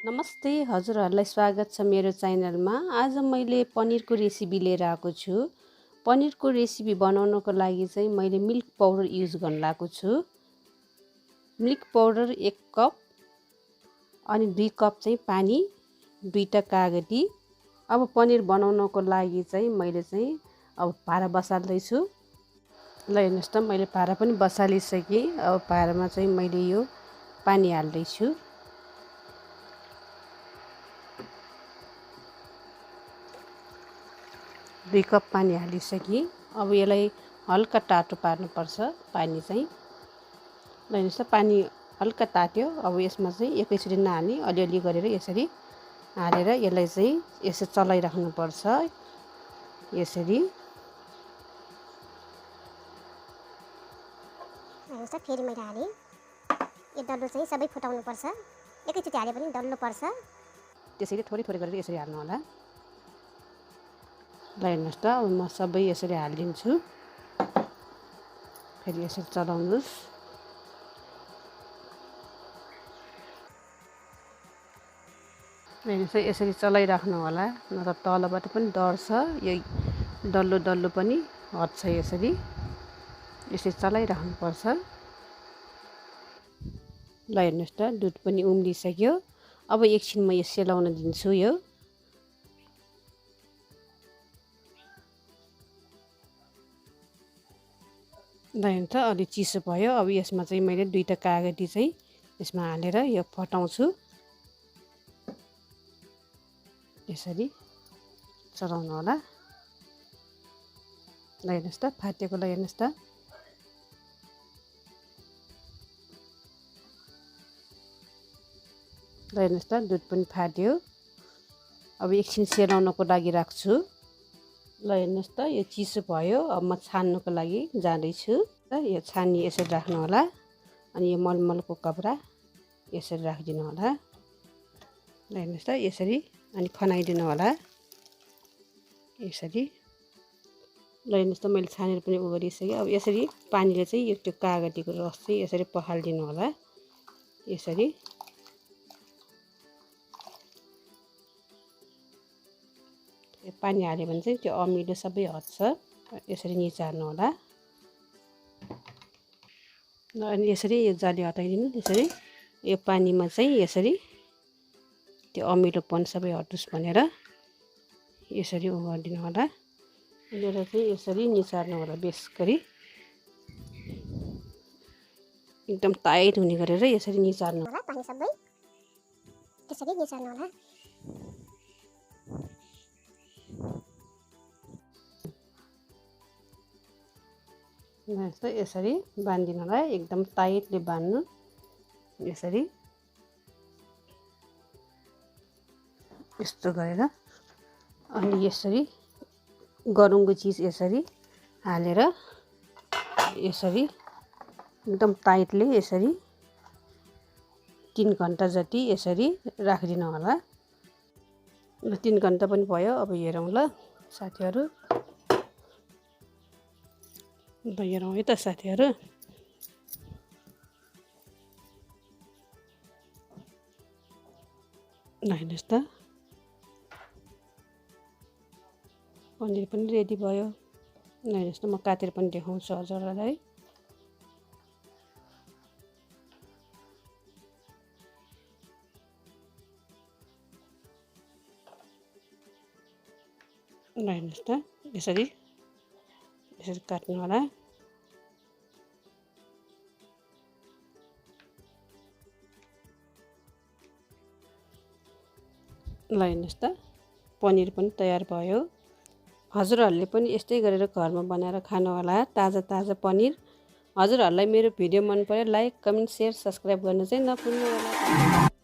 नमस्ते, हजुरहरूलाई स्वागत छ मेरो च्यानलमा। आज मैले पनिरको रेसिपी लिएर आएको छु। पनिरको रेसिपी बनाउनको लागि चाहिँ मैले मिल्क पाउडर युज गर्न लागेको छु। मिल्क पाउडर 1 कप अनि 2 कप चाहिँ पानी, 2टा कागती। अब पनिर बनाउनको लागि चाहिँ मैले चाहिँ अब भाँडा बसाल्दै छु। ल हेर्नुस् त, मैले भाँडा पनि बसालिसकेँ। अब भाँडामा चाहिँ मैले यो पानी हाल्दै छु। दुई कप पानी हालिसकेँ। अब यसलाई हल्का तातो पार्नुपर्छ पानी चाहिँ। ल हेर्नुहोस् त, पानी हल्का तात्यो। अब यसमा चाहिँ एकैचोटि नहाल्ने, अलिअलि गरेर यसरी हालेर यसलाई चाहिँ यसरी चलाइराख्नुपर्छ। यसरी हेर्नुहोस् त, फेरि मैले हालेँ। यो डल्लो चाहिँ सबै फुटाउनुपर्छ, एकैचोटि हाले पनि डल्लो पर्छ। त्यसरी थोरै थोरै गरेर यसरी हाल्नु होला। ल हेर्नुहोस् त, अब म सबै यसरी हालिदिन्छु। फेरि यसरी चलाउनुहोस्। हेर्नुहोस् त, यसरी चलाइराख्नु होला, नत्र तलबाट पनि डढ्छ। यो डल्लो डल्लो पनि हट्छ। यसरी चलाइराख्नुपर्छ। ल हेर्नुहोस् त, दुध पनि उम्लिसक्यो। अब एकछिन म यो सेलाउन दिन्छु। यो ल हेर्नु त, अलि चिसो भयो। अब यसमा चाहिँ मैले 2टा कागती चाहिँ यसमा हालेर यो फटाउँछु। यसरी चलाउनु होला। ल हेर्नुहोस् त, फाटेको। ल हेर्नुहोस् त, ल हेर्नुहोस् त, दुध पनि फाट्यो। अब एकछिन सेलाउनको लागि राख्छु। ल हेर्नुहोस् त, यो चिसो भयो। अब म छान्नुको लागि जाँदैछु। यो छानी यसरी राख्नु होला। अनि यो मलमलको कपडा यसरी राखिदिनु होला। ल हेर्नुहोस् त, यसरी अनि खनाइदिनु होला। यसरी ल हेर्नुहोस् त, मैले छानेर पनि गरिसकेँ। अब यसरी पानीले चाहिँ यो त्यो कागतीको रस चाहिँ यसरी पखालिदिनु होला। यसरी पानी हाल्यो भने चाहिँ त्यो अमिलो सबै हट्छ। यसरी निचार्नु होला। ल अनि यसरी यो जाली हटाइदिनु। यसरी यो पानीमा चाहिँ यसरी त्यो अमिलोपन सबै हटोस् भनेर यसरी गरिदिनु होला। लिएर चाहिँ यसरी निचार्नु होला। बेस गरी एकदम टाइट हुने गरेर यसरी निचार्नु होला। पानी सबै त्यसरी निचार्नु होला। जस्तो यसरी बाँधिदिनु होला। एकदम टाइटले बाँध्नु। यसरी यस्तो गरेर अनि यसरी गरुङको चिज यसरी हालेर यसरी एकदम टाइटले यसरी 3 घन्टा जति यसरी राखिदिनु होला। 3 घन्टा पनि भयो। अब हेरौँ ल साथीहरू। ल हेरौँ है त साथीहरू। ल हेर्नुहोस् त, पनिर पनि रेडी भयो। ल हेर्नुहोस् त, म काटेर पनि देखाउँछु हजुरहरूलाई। ल हेर्नुहोस् त, यसरी काट्नु होला। ल हेर्नुहोस् त, पनिर पनि तयार भयो। हजुरहरूले पनि यस्तै गरेर घरमा बनाएर खानु होला। ताजा ताजा पनिर। हजुरहरूलाई मेरो भिडियो मन पर्यो लाइक, कमेन्ट, सेयर, सब्सक्राइब गर्न चाहिँ नभुल्नु होला।